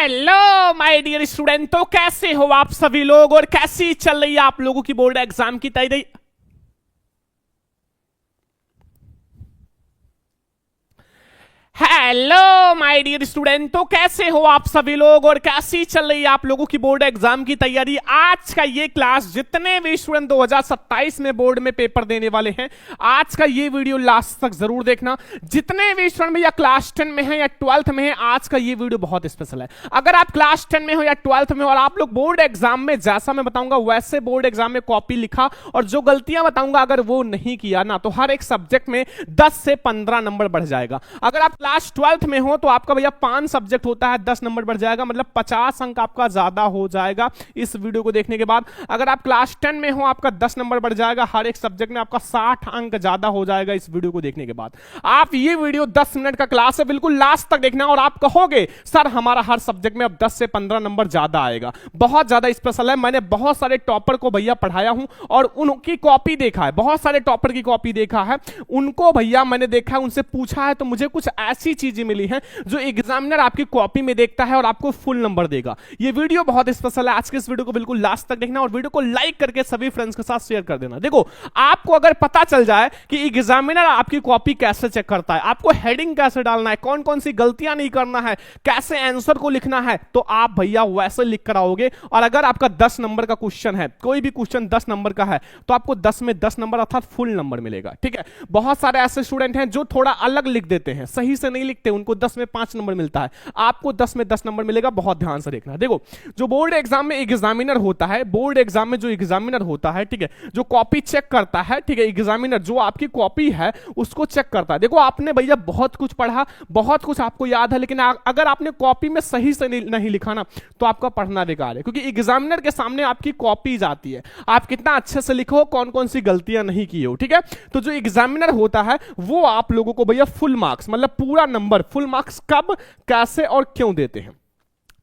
Hello my dear student, तो कैसे हो आप सभी लोग और कैसी चल रही है आप लोगों की बोर्ड एग्जाम की तैयारी। हेलो माय डियर स्टूडेंट, तो कैसे हो आप सभी लोग और कैसी चल रही है आप लोगों की बोर्ड एग्जाम की तैयारी। आज का ये क्लास जितने भी स्टूडेंट 2027 में बोर्ड में पेपर देने वाले हैं, आज का ये वीडियो लास्ट तक जरूर देखना। जितने भी स्टूडेंट भैया क्लास 10 में है या 12th में है, आज का ये वीडियो बहुत स्पेशल है। अगर आप क्लास 10 में हो या 12th में हो और आप लोग बोर्ड एग्जाम में जैसा मैं बताऊंगा वैसे बोर्ड एग्जाम में कॉपी लिखा और जो गलतियां बताऊंगा अगर वो नहीं किया ना, तो हर एक सब्जेक्ट में 10 से 15 नंबर बढ़ जाएगा। अगर आप क्लास 12th में हो तो आपका भैया 5 सब्जेक्ट होता है, 10 नंबर बढ़ जाएगा, मतलब 50 अंक आपका ज्यादा हो जाएगा इस वीडियो को देखने के बाद। अगर आप क्लास 10 में हो आपका 10 नंबर बढ़ जाएगा, हर एक सब्जेक्ट में आपका 60 अंक ज्यादा हो जाएगा इस वीडियो को देखने के बाद। आप ये वीडियो 10 मिनट का क्लास है, बिल्कुल लास्ट तक देखना और आप कहोगे सर हमारा हर सब्जेक्ट में अब 10 से 15 नंबर ज्यादा आएगा। बहुत ज्यादा स्पेशल है। मैंने बहुत सारे टॉपर को भैया पढ़ाया हूं और उनकी कॉपी देखा है, बहुत सारे टॉपर की कॉपी देखा है, उनको भैया मैंने देखा है, उनसे पूछा है, तो मुझे कुछ ऐसी चीजें मिली हैं जो एग्जामिनर आपकी कॉपी में देखता है और आपको फुल नंबर देगा। ये वीडियो बहुत स्पेशल है। आज के इस वीडियो को बिल्कुल लास्ट तक देखना और वीडियो को लाइक करके सभी फ्रेंड्स के साथ शेयर कर देना। देखो, आपको अगर पता चल जाए कि एग्जामिनर आपकी कॉपी कैसे चेक करता है, आपको हेडिंग कैसे डालना है, कौन कौन सी गलतियां नहीं करना है, कैसे आंसर को लिखना है, तो आप भैया वैसे लिख कर आओगे। और अगर आपका 10 नंबर का क्वेश्चन है, कोई भी क्वेश्चन 10 नंबर का है, तो आपको 10 में 10 नंबर अर्थात फुल नंबर मिलेगा। ठीक है। बहुत सारे ऐसे स्टूडेंट हैं जो थोड़ा अलग लिख देते हैं, सही से नहीं लिखते, उनको 10 में 5 नंबर मिलता है, आपको 10 में 10 नंबर मिलेगा। बहुत ध्यान से देखना। देखो, जो बोर्ड एग्जाम में एग्जामिनर होता है, बोर्ड एग्जाम में जो एग्जामिनर होता है, ठीक है, जो कॉपी चेक करता है, ठीक है, एग्जामिनर जो आपकी कॉपी है उसको चेक करता है। देखो, आपने भैया बहुत कुछ पढ़ा, बहुत कुछ आपको याद है, लेकिन अगर आपने कॉपी में सही से नहीं लिखा ना, तो आपका पढ़ना बेकार है, क्योंकि एग्जामिनर के सामने आपकी कॉपी जाती है, आप कितना अच्छे से लिखो, कौन कौन सी गलतियां नहीं की हो। ठीक है। तो जो एग्जामिनर होता है वो आप लोगों को भैया फुल मार्क्स, मतलब पूरा नंबर, फुल मार्क्स कब, कैसे और क्यों देते हैं,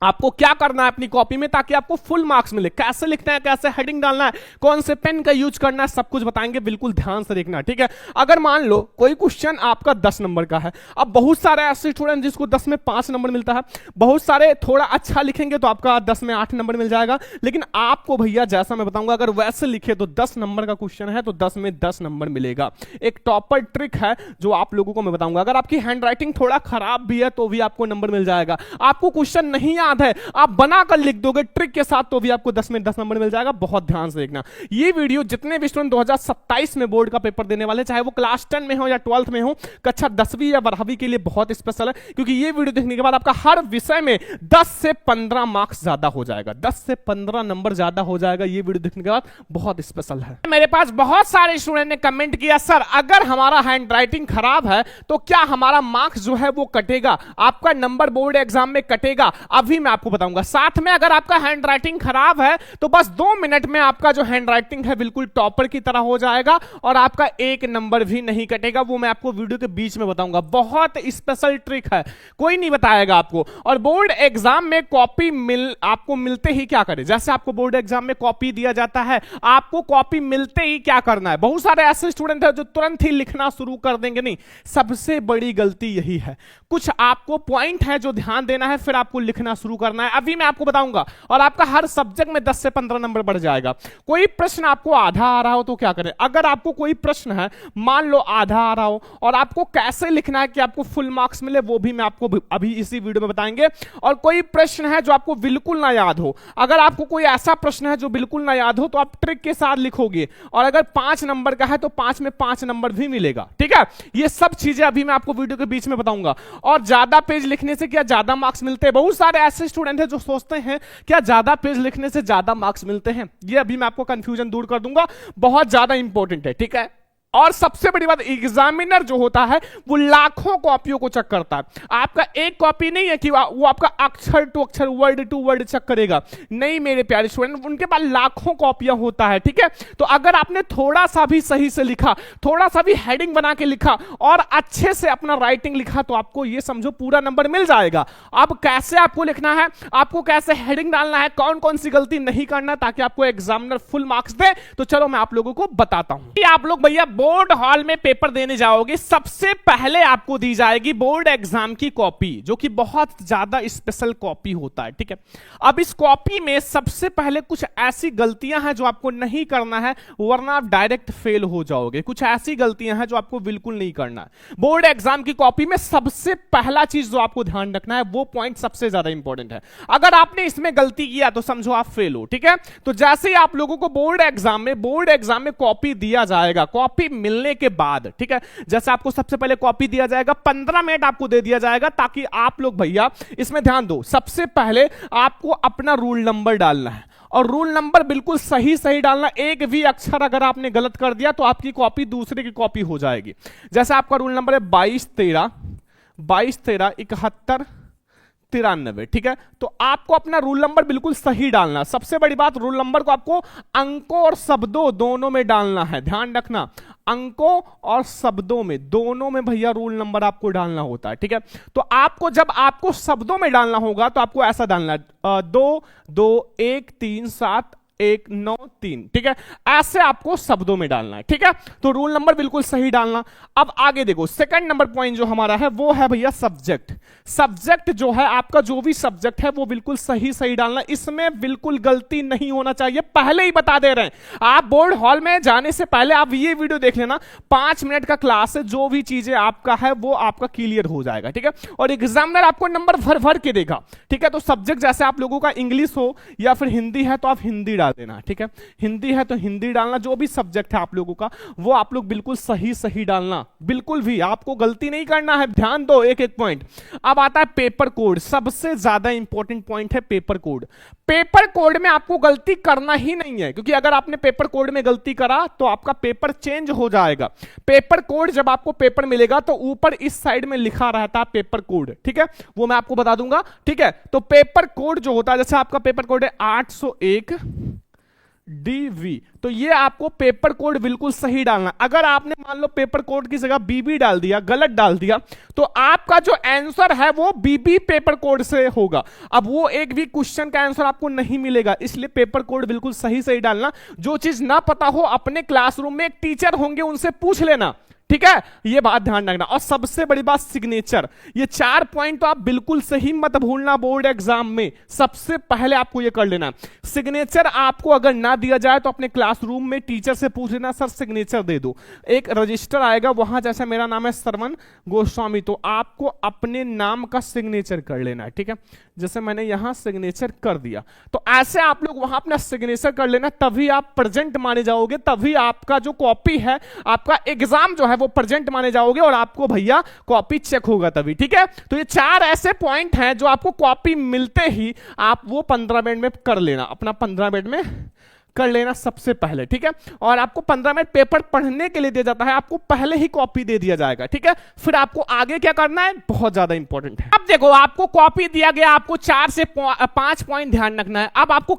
आपको क्या करना है अपनी कॉपी में ताकि आपको फुल मार्क्स मिले, कैसे लिखना है, कैसे हेडिंग डालना है, कौन से पेन का यूज करना है, सब कुछ बताएंगे, बिल्कुल ध्यान से देखना। ठीक है। अगर मान लो कोई क्वेश्चन आपका 10 नंबर का है, अब बहुत सारे ऐसे स्टूडेंट जिसको 10 में 5 नंबर मिलता है, बहुत सारे थोड़ा अच्छा लिखेंगे तो आपका 10 में 8 नंबर मिल जाएगा, लेकिन आपको भैया जैसा मैं बताऊंगा अगर वैसे लिखे तो 10 नंबर का क्वेश्चन है तो 10 में 10 नंबर मिलेगा। एक टॉपर ट्रिक है जो आप लोगों को मैं बताऊंगा। अगर आपकी हैंडराइटिंग थोड़ा खराब भी है तो भी आपको नंबर मिल जाएगा। आपको क्वेश्चन नहीं याद है, आप बनाकर लिख दोगे ट्रिक के साथ, तो भी आपको 10 में 10 नंबर मिल जाएगा। बहुत ध्यान से देखना। ये वीडियो जितने भी स्टूडेंट 2027 में बोर्ड का पेपर देने वाले, चाहे वो क्लास 10 में हो या 12th में हो, कक्षा 10वीं या 12वीं के लिए बहुत स्पेशल है, क्योंकि ये वीडियो देखने के बाद आपका हर विषय में 10 से 15 मार्क्स ज्यादा हो जाएगा, 10 से 15 नंबर ज्यादा हो जाएगा। ये वीडियो देखने के बाद बहुत स्पेशल है। मेरे पास बहुत सारे स्टूडेंट ने कमेंट किया, सर अगर हमारा हैंडराइटिंग खराब है तो क्या हमारा मार्क्स जो है वो कटेगा, आपका नंबर बोर्ड एग्जाम में कटेगा? अभी मैं आपको बताऊंगा। साथ में अगर आपका हैंडराइटिंग खराब है तो बस 2 मिनट में आपका जो हैंडराइटिंग है बिल्कुल टॉपर की तरह हो जाएगा और आपका 1 नंबर भी नहीं कटेगा। वो मैं आपको वीडियो के बीच में बताऊंगा। बहुत स्पेशल ट्रिक है, कोई नहीं बताएगा आपको। और बोर्ड एग्जाम में कॉपी आपको मिलते ही क्या करें, जैसे आपको बोर्ड एग्जाम में कॉपी दिया जाता है, आपको कॉपी मिलते ही क्या करना है। बहुत सारे ऐसे स्टूडेंट हैं जो तुरंत ही लिखना शुरू कर देंगे, नहीं, सबसे बड़ी गलती यही है। कुछ आपको पॉइंट है जो ध्यान देना है, फिर आपको लिखना शुरू करना है। अभी मैं आपको बताऊंगा और आपका हर सब्जेक्ट में 10 से 15 नंबर बढ़ जाएगा। कोई प्रश्न आपको आधा आ रहा हो तो क्या करें, अगर आपको कोई प्रश्न है मान लो आधा आ रहा हो और आपको कैसे लिखना है कि आपको फुल मार्क्स मिले, वो भी मैं आपको अभी इसी वीडियो में बताएंगे। और कोई प्रश्न है जो आपको बिल्कुल ना याद हो, अगर आपको कोई ऐसा प्रश्न है जो बिल्कुल ना याद हो तो आप ट्रिक के साथ लिखोगे, और अगर 5 नंबर का है तो 5 में 5 नंबर भी मिलेगा। ठीक है। ये सब चीजें अभी मैं आपको वीडियो के बीच में बताऊंगा। और ज्यादा पेज लिखने से क्या ज्यादा मार्क्स मिलते हैं? बहुत सारे ऐसे स्टूडेंट हैं जो सोचते हैं क्या ज्यादा पेज लिखने से ज्यादा मार्क्स मिलते हैं। ये अभी मैं आपको कंफ्यूजन दूर कर दूंगा, बहुत ज्यादा इंपॉर्टेंट है। ठीक है। और सबसे बड़ी बात, एग्जामिनर जो होता है वो लाखों कॉपियों को चेक करता है। आपका एक कॉपी नहीं है कि वो आपका अक्षर टू अक्षर, वर्ड टू वर्ड चेक करेगा, नहीं मेरे प्यारे स्टूडेंट, उनके पास लाखों कॉपियां होता है। ठीक है। तो अगर आपने थोड़ा सा भी सही से लिखा, थोड़ा सा भी हेडिंग बना के लिखा और अच्छे से अपना राइटिंग लिखा, तो आपको ये समझो पूरा नंबर मिल जाएगा। अब कैसे आपको लिखना है, आपको कैसे हेडिंग डालना है, कौन कौन सी गलती नहीं करना ताकि आपको एग्जामिनर फुल मार्क्स दे, तो चलो मैं आप लोगों को बताता हूं। आप लोग भैया बोर्ड हॉल में पेपर देने जाओगे, सबसे पहले आपको दी जाएगी बोर्ड एग्जाम की कॉपी, जो कि बहुत ज्यादा स्पेशल कॉपी होता है, ठीक है। अब इस कॉपी में सबसे पहले कुछ ऐसी गलतियां हैं जो आपको नहीं करना है, वरना आप डायरेक्ट फेल हो जाओगे। कुछ ऐसी गलतियां हैं जो आपको बिल्कुल नहीं करना है। बोर्ड एग्जाम की कॉपी में सबसे पहला चीज जो आपको ध्यान रखना है, वो पॉइंट सबसे ज्यादा इंपॉर्टेंट है। अगर आपने इसमें गलती किया तो समझो आप फेल हो, ठीक है। तो जैसे ही आप लोगों को बोर्ड एग्जाम में कॉपी दिया जाएगा, कॉपी मिलने के बाद, ठीक है, जैसे आपको सबसे पहले कॉपी दिया जाएगा, 15 मिनट आपको दे दिया जाएगा, ताकि आप लोग भैया इसमें ध्यान दो। सबसे पहले आपको अपना रूल नंबर डालना है, और रूल नंबर बिल्कुल सही सही डालना। एक भी अक्षर अगर आपने गलत कर दिया तो आपकी कॉपी दूसरे की कॉपी हो जाएगी। जैसे आपका रूल नंबर है 2213 71 93, ठीक है। तो आपको अपना रूल नंबर बिल्कुल सही डालना। सबसे बड़ी बात, रूल नंबर को आपको अंकों और शब्दों दोनों में डालना है, ध्यान रखना। अंकों और शब्दों में दोनों में भैया रूल नंबर आपको डालना होता है, ठीक है। तो आपको जब आपको शब्दों में डालना होगा तो आपको ऐसा डालना है 2 2 1 3 7 1 9 3, ठीक है। ऐसे आपको शब्दों में डालना है, ठीक है। तो रूल नंबर बिल्कुल सही डालना। अब आगे देखो, सेकंड नंबर पॉइंट जो हमारा है वो है भैया सब्जेक्ट। सब्जेक्ट जो है आपका, जो भी सब्जेक्ट है वो बिल्कुल सही सही डालना। इसमें बिल्कुल गलती नहीं होना चाहिए, पहले ही बता दे रहे हैं। आप बोर्ड हॉल में जाने से पहले आप ये वीडियो देख लेना, 5 मिनट का क्लास है, जो भी चीजें आपका है वो आपका क्लियर हो जाएगा, ठीक है। और एग्जामिनर आपको नंबर भर भर के देगा, ठीक है। तो सब्जेक्ट जैसे आप लोगों का इंग्लिश हो या फिर हिंदी है तो आप हिंदी डाल देना, ठीक है। हिंदी है तो हिंदी डालना। जो भी सब्जेक्ट है आप लोगों का वो आप लोग बिल्कुल सही सही डालना, बिल्कुल भी आपको गलती नहीं करना है। ध्यान दो एक एक पॉइंट। अब आता है पेपर कोड, सबसे ज्यादा इंपॉर्टेंट पॉइंट है पेपर कोड। पेपर कोड में आपको गलती करना ही नहीं है, क्योंकि अगर आपने पेपर कोड में गलती करा तो आपका पेपर चेंज हो जाएगा। पेपर कोड जब आपको पेपर मिलेगा तो ऊपर इस साइड में लिखा रहता है पेपर कोड, ठीक है, वो मैं आपको बता दूंगा, ठीक है। तो पेपर कोड जो होता है, जैसे आपका पेपर कोड है 801 DV, तो ये आपको पेपर कोड बिल्कुल सही डालना। अगर आपने मान लो पेपर कोड की जगह BB डाल दिया, गलत डाल दिया, तो आपका जो आंसर है वो BB पेपर कोड से होगा। अब वो एक भी क्वेश्चन का आंसर आपको नहीं मिलेगा, इसलिए पेपर कोड बिल्कुल सही सही डालना। जो चीज ना पता हो, अपने क्लासरूम में एक टीचर होंगे, उनसे पूछ लेना, ठीक है, ये बात ध्यान रखना। और सबसे बड़ी बात सिग्नेचर, ये 4 पॉइंट तो आप बिल्कुल सही मत भूलना। बोर्ड एग्जाम में सबसे पहले आपको ये कर लेना। सिग्नेचर आपको अगर ना दिया जाए तो अपने क्लासरूम में टीचर से पूछ लेना, सर सिग्नेचर दे दो। एक रजिस्टर आएगा वहां, जैसे मेरा नाम है सरवन गोस्वामी, तो आपको अपने नाम का सिग्नेचर कर लेना है, ठीक है। जैसे मैंने यहां सिग्नेचर कर दिया, तो ऐसे आप लोग वहां अपना सिग्नेचर कर लेना, तभी आप प्रेजेंट माने जाओगे, तभी आपका जो कॉपी है, आपका एग्जाम जो है वो प्रेजेंट माने जाओगे, और आपको भैया कॉपी चेक होगा तभी, ठीक है। तो ये 4 ऐसे पॉइंट हैं जो आपको कॉपी मिलते ही आप वो 15 मिनट में कर लेना, अपना 15 मिनट में कर लेना सबसे पहले, ठीक है। और आपको 15 मिनट पेपर पढ़ने के लिए दिया जाता है, आपको पहले ही कॉपी दे दिया जाएगा, ठीक है। फिर आपको आगे क्या करना है, बहुत ज्यादा इंपॉर्टेंट है। अब देखो, आपको कॉपी दिया गया, आपको 4 से 5 पॉइंट ध्यान रखना है। अब आपको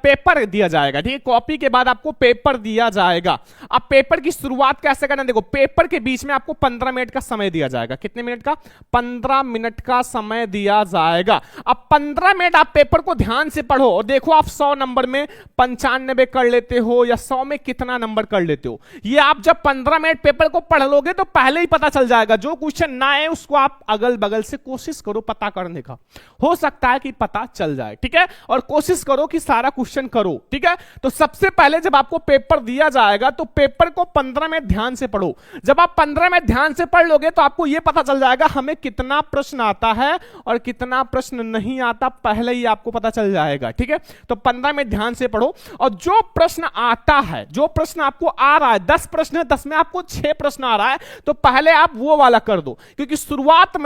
पेपर दिया जाएगा, ठीक है। कॉपी के बाद आपको पेपर दिया जाएगा। अब पेपर की शुरुआत कैसे करना है, देखो, पेपर के बीच में आपको 15 मिनट का समय दिया जाएगा। कितने मिनट का? 15 मिनट का समय दिया जाएगा। अब 15 मिनट आप पेपर को ध्यान से पढ़ो और देखो, आप 100 नंबर में 95 कर लेते हो या 100 में कितना नंबर कर लेते हो। ये आप जब 15 मिनट पेपर को पढ़ लोगे तो पहले ही पता चल जाएगा। जो क्वेश्चन ना आए उसको आप अगल बगल से कोशिश करो पता करने का, हो सकता है कि पता चल जाए, ठीक है। और कोशिश करो कि सारा क्वेश्चन करो, ठीक है। तो सबसे पहले जब आपको पेपर दिया जाएगा तो पेपर को 15 मिनट ध्यान से पढ़ो। जब आप 15 मिनट ध्यान से पढ़ लोगे तो आपको यह पता चल जाएगा हमें कितना प्रश्न आता है और कितना प्रश्न नहीं आता, पहले ही आपको पता चल जाएगा, ठीक है। तो 15 मिनट ध्यान से पढ़ो, और जो प्रश्न आता है, जो प्रश्न आपको आ रहा है, 10 प्रश्न है, 10 में आपको 6 प्रश्न आ रहा है, तो पहले आप वो वाला कर दो। क्योंकि शुरुआत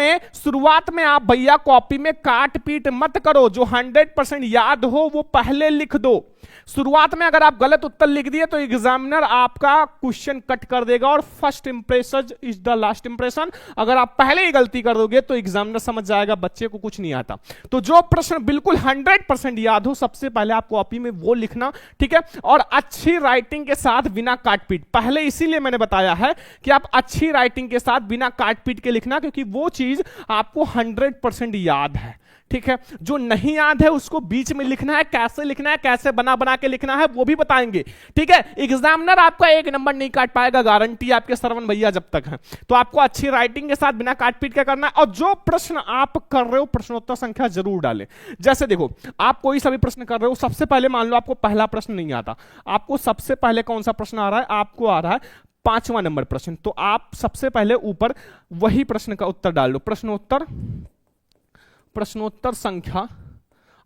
में आप भैया कॉपी में काट पीट मत करो। जो 100% याद हो वो पहले लिख दो। शुरुआत में अगर आप गलत उत्तर लिख दिए तो एग्जामिनर आपका क्वेश्चन कट कर देगा, और first impression is the last impression. अगर आप पहले ही गलती कर दोगे तो एग्जामिनर समझ जाएगा बच्चे को कुछ नहीं आता। तो जो प्रश्न बिल्कुल 100% याद हो, सबसे पहले आप कॉपी में वो लिखना, ठीक है। ठीक है। और अच्छी राइटिंग के साथ बिना काट पीट, पहले इसीलिए मैंने बताया है कि आप अच्छी राइटिंग के साथ बिना काट पीट के लिखना, क्योंकि वो चीज आपको 100% याद है, ठीक है। जो नहीं याद है उसको बीच में लिखना है, कैसे लिखना है, कैसे बना बना के लिखना है वो भी बताएंगे, ठीक है। एग्जामिनर आपका 1 नंबर नहीं काट पाएगा, गारंटी आपके श्रवण भैया जब तक है। तो आपको अच्छी राइटिंग के साथ बिना काट पीट के करना है। और जो प्रश्न आप कर रहे हो प्रश्नोत्तर संख्या जरूर डालें। जैसे देखो, आप कोई सा भी प्रश्न कर रहे हो, सबसे पहले मान लो आपको पहला प्रश्न नहीं आता, आपको सबसे पहले कौन सा प्रश्न आ रहा है, आपको आ रहा है 5वां नंबर प्रश्न, तो आप सबसे पहले ऊपर वही प्रश्न का उत्तर डाल दो। प्रश्नोत्तर संख्या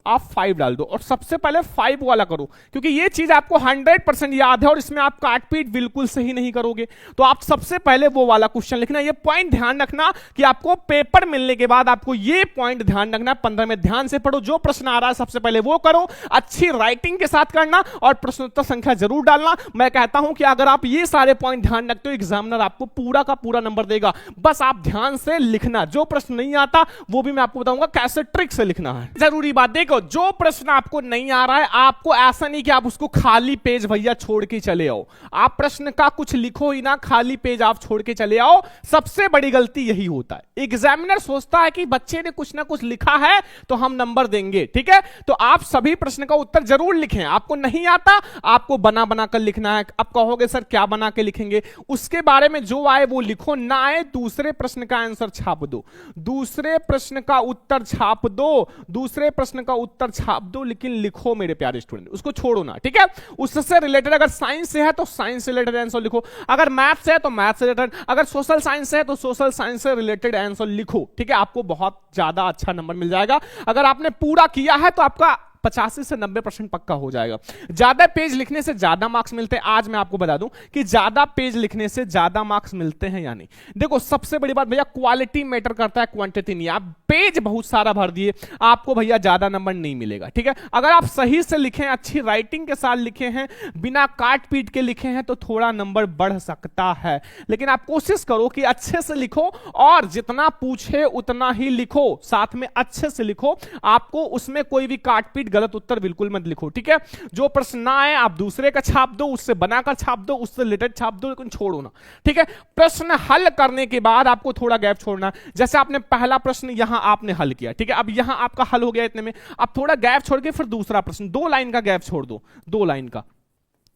आप 5 डाल दो और सबसे पहले 5 वाला करो, क्योंकि ये चीज आपको 100% याद है और इसमें आप काटपीट बिल्कुल सही नहीं करोगे। तो आप सबसे पहले वो वाला क्वेश्चन लिखना। ये पॉइंट ध्यान रखना कि आपको पेपर मिलने के बाद आपको ये पॉइंट ध्यान रखना, 15 में ध्यान से पढ़ो, जो प्रश्न आ रहा है सबसे पहले वो करो, अच्छी राइटिंग के साथ करना और प्रश्नोत्तर संख्या जरूर डालना। मैं कहता हूं कि अगर आप ये सारे पॉइंट ध्यान रखते हो, एग्जामिनर आपको पूरा का पूरा नंबर देगा। बस आप ध्यान से लिखना, जो प्रश्न नहीं आता वो भी मैं आपको बताऊंगा कैसे ट्रिक से लिखना है। जरूरी बात देखो, जो प्रश्न आपको नहीं आ रहा है, आपको ऐसा नहीं कि आप उसको खाली पेज भैया छोड़ के चले आओ, आप प्रश्न का कुछ लिखो ही ना, खाली पेज आप छोड़ के चले आओ। सबसे बड़ी गलती यही होता है। एग्जामिनर सोचता है कि बच्चे ने कुछ ना कुछ लिखा है तो हम नंबर देंगे, ठीक है। तो आप सभी प्रश्न का उत्तर जरूर लिखें। आपको नहीं आता, आपको बना बना कर लिखना है। आप कहोगे सर क्या बना के लिखेंगे, उसके बारे में जो आए वो लिखो, ना आए दूसरे प्रश्न का आंसर छाप दो, दूसरे प्रश्न का उत्तर छाप दो, दूसरे प्रश्न का उत्तर छाप दो, लेकिन लिखो मेरे प्यारे स्टूडेंट, उसको छोड़ो ना, ठीक है। उससे रिलेटेड अगर साइंस से है तो साइंस से रिलेटेड आंसर लिखो, अगर मैथ से है तो मैथ से रिलेटेड, अगर सोशल साइंस से है तो सोशल साइंस से रिलेटेड आंसर लिखो, ठीक है। आपको बहुत ज्यादा अच्छा नंबर मिल जाएगा। अगर आपने पूरा किया है तो आपका 85 से 90% पक्का हो जाएगा। ज्यादा पेज लिखने से ज्यादा मार्क्स मिलते हैं। आज मैं आपको बता दूं कि ज्यादा पेज लिखने से ज्यादा मार्क्स मिलते हैं या नहीं। देखो सबसे बड़ी बात भैया, क्वालिटी मैटर करता है, क्वांटिटी नहीं। आप पेज बहुत सारा भर दिए, आपको भैया ज्यादा नंबर नहीं मिलेगा, ठीक है। अगर आप सही से लिखे, अच्छी राइटिंग के साथ लिखे हैं, बिना काट पीट के लिखे हैं, तो थोड़ा नंबर बढ़ सकता है। लेकिन आप कोशिश करो कि अच्छे से लिखो और जितना पूछे उतना ही लिखो, साथ में अच्छे से लिखो। आपको उसमें कोई भी काट पीट गलत उत्तर बिल्कुल मत लिखो, ठीक है। जो प्रश्न ना आए आप दूसरे का छाप दो, उससे बनाकर छाप दो, उससे रिलेटेड छाप दो, लेकिन छोड़ो ना, ठीक है। प्रश्न हल करने के बाद आपको थोड़ा गैप छोड़ना। जैसे आपने पहला प्रश्न यहां आपने हल किया, ठीक है, अब यहां आपका हल हो गया इतने में, अब थोड़ा गैप छोड़ के फिर दूसरा प्रश्न, 2 लाइन का गैप छोड़ दो, 2 लाइन का।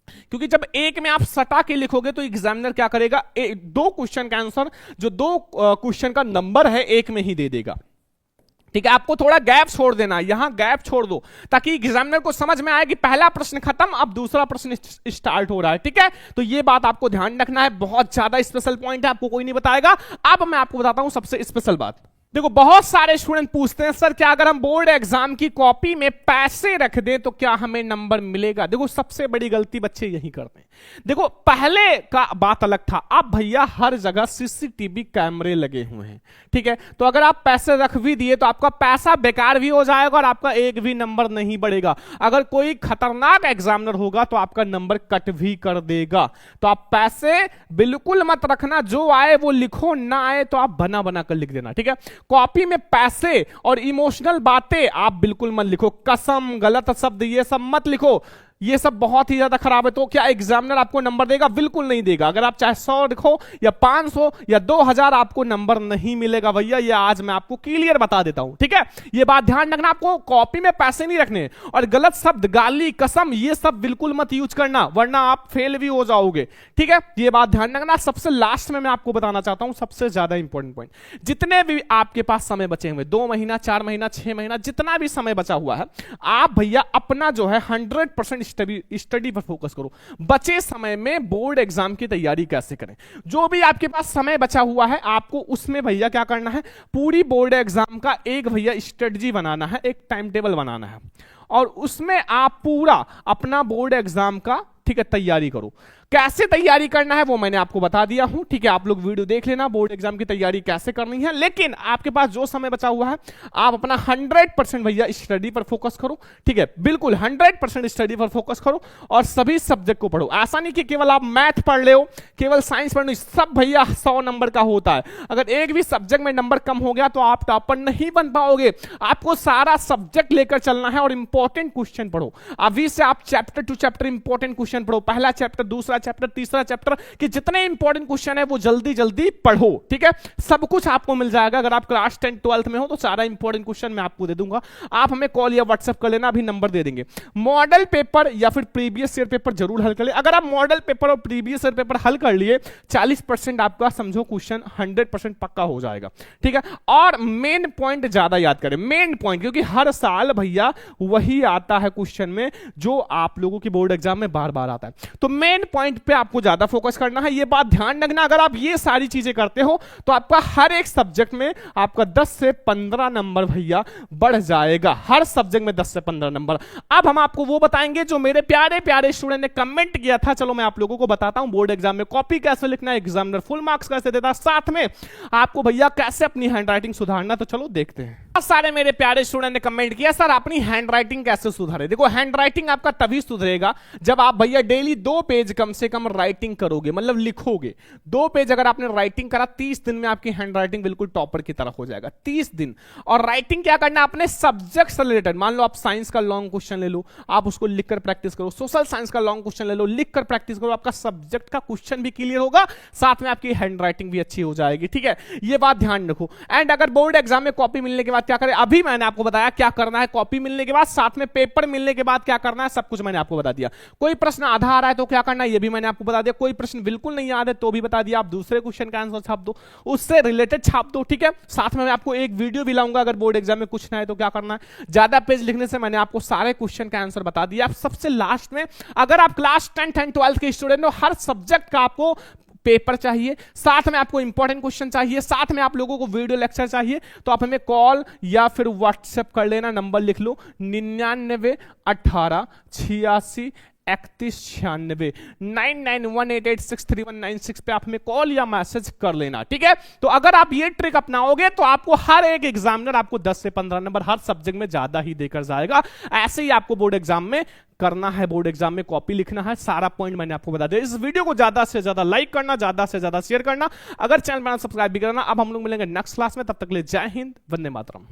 क्योंकि जब एक में आप सटा के लिखोगे तो एग्जामिनर क्या करेगा, 2 क्वेश्चन का आंसर, जो 2 क्वेश्चन का नंबर है एक में ही दे देगा, ठीक है। आपको थोड़ा गैप छोड़ देना, यहां गैप छोड़ दो ताकि एग्जामिनर को समझ में आए कि पहला प्रश्न खत्म, अब दूसरा प्रश्न स्टार्ट हो रहा है, ठीक है। तो ये बात आपको ध्यान रखना है, बहुत ज्यादा स्पेशल पॉइंट है, आपको कोई नहीं बताएगा। अब मैं आपको बताता हूं सबसे स्पेशल बात। देखो बहुत सारे स्टूडेंट पूछते हैं सर क्या अगर हम बोर्ड एग्जाम की कॉपी में पैसे रख दें तो क्या हमें नंबर मिलेगा। देखो सबसे बड़ी गलती बच्चे यही करते हैं। देखो पहले का बात अलग था, अब भैया हर जगह सीसीटीवी कैमरे लगे हुए हैं, ठीक है। तो अगर आप पैसे रख भी दिए तो आपका पैसा बेकार भी हो जाएगा और आपका एक भी नंबर नहीं बढ़ेगा। अगर कोई खतरनाक एग्जामिनर होगा तो आपका नंबर कट भी कर देगा। तो आप पैसे बिल्कुल मत रखना, जो आए वो लिखो, ना आए तो आप बना बना कर लिख देना, ठीक है। कॉपी में पैसे और इमोशनल बातें आप बिल्कुल मत लिखो, कसम, गलत शब्द ये सब मत लिखो, ये सब बहुत ही ज्यादा खराब है। तो क्या एग्जामिनर आपको नंबर देगा? बिल्कुल नहीं देगा। अगर आप चाहे 100 लिखो या 500 या 2000 आपको नंबर नहीं मिलेगा भैया, ये आज मैं आपको क्लियर बता देता हूं, ठीक है। ये बात ध्यान रखना, आपको कॉपी में पैसे नहीं रखने और गलत शब्द, गाली, कसम, ये सब बिल्कुल मत यूज करना, वरना आप फेल भी हो जाओगे, ठीक है। ये बात ध्यान रखना। सबसे लास्ट में मैं आपको बताना चाहता हूं सबसे ज्यादा इंपॉर्टेंट पॉइंट, जितने भी आपके पास समय बचे हुए, 2 महीना, 4 महीना, 6 महीना, जितना भी समय बचा हुआ है, आप भैया अपना जो है 100% स्टडी पर फोकस करो। बचे समय में बोर्ड एग्जाम की तैयारी कैसे करें, जो भी आपके पास समय बचा हुआ है आपको उसमें भैया क्या करना है, पूरी बोर्ड एग्जाम का एक भैया स्ट्रेटजी बनाना है, एक टाइम टेबल बनाना है और उसमें आप पूरा अपना बोर्ड एग्जाम का, ठीक है, तैयारी करो। कैसे तैयारी करना है वो मैंने आपको बता दिया हूं, ठीक है। आप लोग वीडियो देख लेना बोर्ड एग्जाम की तैयारी कैसे करनी है, लेकिन आपके पास जो समय बचा हुआ है आप अपना 100% भैया स्टडी पर फोकस करो, ठीक है। बिल्कुल 100% स्टडी पर फोकस करो और सभी सब्जेक्ट को पढ़ो। ऐसा नहीं कि केवल आप मैथ पढ़ ले, केवल साइंस पढ़ लो, सब भैया 100 नंबर का होता है। अगर एक भी सब्जेक्ट में नंबर कम हो गया तो आप टॉपर नहीं बन पाओगे। आपको सारा सब्जेक्ट लेकर चलना है और इंपॉर्टेंट क्वेश्चन पढ़ो। अभी से आप chapter two chapter important question पढ़ो, पहला चैप्टर, दूसरा चैप्टर, तीसरा चैप्टर, कि जितने इंपॉर्टेंट क्वेश्चन है वो जल्दी जल्दी पढ़ो, ठीक है। सब कुछ आपको मिल जाएगा। अगर आप क्लास 10 12th में हो तो सारा इंपॉर्टेंट क्वेश्चन मैं आपको दे दूंगा, आप हमें कॉल या व्हाट्सएप कर लेना, अभी नंबर दे देंगे। मॉडल पेपर या फिर प्रीवियस ईयर पेपर जरूर हल कर ले। अगर आप मॉडल पेपर और प्रीवियस ईयर पेपर हल कर लिए 40% आपका समझो क्वेश्चन 100% पक्का हो जाएगा, ठीक है। और मेन पॉइंट ज्यादा याद करें, मेन पॉइंट, क्योंकि हर साल भैया वही आता है क्वेश्चन में जो आप लोगों की बोर्ड एग्जाम में बार बार आता है। तो मेन पॉइंट पे आपको ज्यादा फोकस करना है, ये बात ध्यान रखना। अगर आप ये सारी चीजें करते हो तो आपका हर एक सब्जेक्ट में आपका 10 से 15 नंबर भैया बढ़ जाएगा, हर सब्जेक्ट में 10 से 15 नंबर। अब हम आपको वो बताएंगे जो मेरे प्यारे प्यारे स्टूडेंट ने कमेंट किया था। चलो मैं आप लोगों को बताता हूं बोर्ड एग्जाम में कॉपी कैसे लिखना है, एग्जामिनर फुल मार्क्स कैसे देता, साथ में आपको भैया कैसे अपनी हैंडराइटिंग सुधारना। तो चलो देखते हैं। सारे मेरे प्यारे स्टूडेंट ने कमेंट किया सर अपनी हैंडराइटिंग कैसे सुधारे। देखो हैंडराइटिंग आपका तभी सुधरेगा जब आप भैया डेली 2 पेज कम से कम राइटिंग करोगे, मतलब लिखोगे। 2 पेज अगर आपने राइटिंग करा 30 दिन में आपकी हैंडराइटिंग बिल्कुल टॉपर की तरह हो जाएगा, 30 दिन। और राइटिंग क्या करना, अपने सब्जेक्ट से रिलेटेड, मान लो आप साइंस का लॉन्ग क्वेश्चन ले लो, आप उसको लिखकर प्रैक्टिस करो। सोशल साइंस का लॉन्ग क्वेश्चन ले लो, लिखकर प्रैक्टिस करो, आपका सब्जेक्ट का क्वेश्चन भी क्लियर होगा, साथ में आपकी हैंडराइटिंग भी अच्छी हो जाएगी, ठीक है। ये बात ध्यान रखो। एंड अगर बोर्ड एग्जाम में कॉपी मिलने के बाद क्या करें, अभी मैंने आपको बताया क्या करना है। कॉपी मिलने के बाद, साथ में पेपर मिलने के बाद क्या करना है, सब कुछ मैंने आपको बता दिया। कोई प्रश्न आधा आ रहा है तो क्या करना है, ये भी मैंने आपको बता दिया। कोई प्रश्न बिल्कुल नहीं याद है तो भी बता दिया, आप दूसरे क्वेश्चन का आंसर छाप दो, उससे रिलेटेड छाप दो, ठीक है। साथ में मैं आपको एक वीडियो भी लाऊंगा अगर बोर्ड एग्जाम में कुछ ना है तो क्या करना है। ज्यादा पेज लिखने से मैंने आपको सारे क्वेश्चन का आंसर बता दिया। सबसे लास्ट में, अगर आप क्लास 10 एंड 12th के स्टूडेंट हो, हर सब्जेक्ट का आपको पेपर चाहिए, साथ में आपको इंपॉर्टेंट क्वेश्चन चाहिए, साथ में आप लोगों को वीडियो लेक्चर चाहिए, तो आप हमें कॉल या फिर व्हाट्सएप कर लेना। नंबर लिख लो 99 18 86 3196 9918863196 पे आप हमें कॉल या मैसेज कर लेना, ठीक है। तो अगर आप ये ट्रिक अपनाओगे तो आपको हर एक एग्जामिनर आपको 10 से 15 नंबर हर सब्जेक्ट में ज्यादा ही देकर जाएगा। ऐसे ही आपको बोर्ड एग्जाम में करना है, बोर्ड एग्जाम में कॉपी लिखना है, सारा पॉइंट मैंने आपको बता दिया। इस वीडियो को ज्यादा से ज्यादा लाइक करना, ज्यादा से ज्यादा शेयर करना, अगर चैनल पर सब्सक्राइब भी करना। अब हम लोग मिलेंगे नेक्स्ट क्लास में, तब तक के लिए जय हिंद, वंदे मातरम।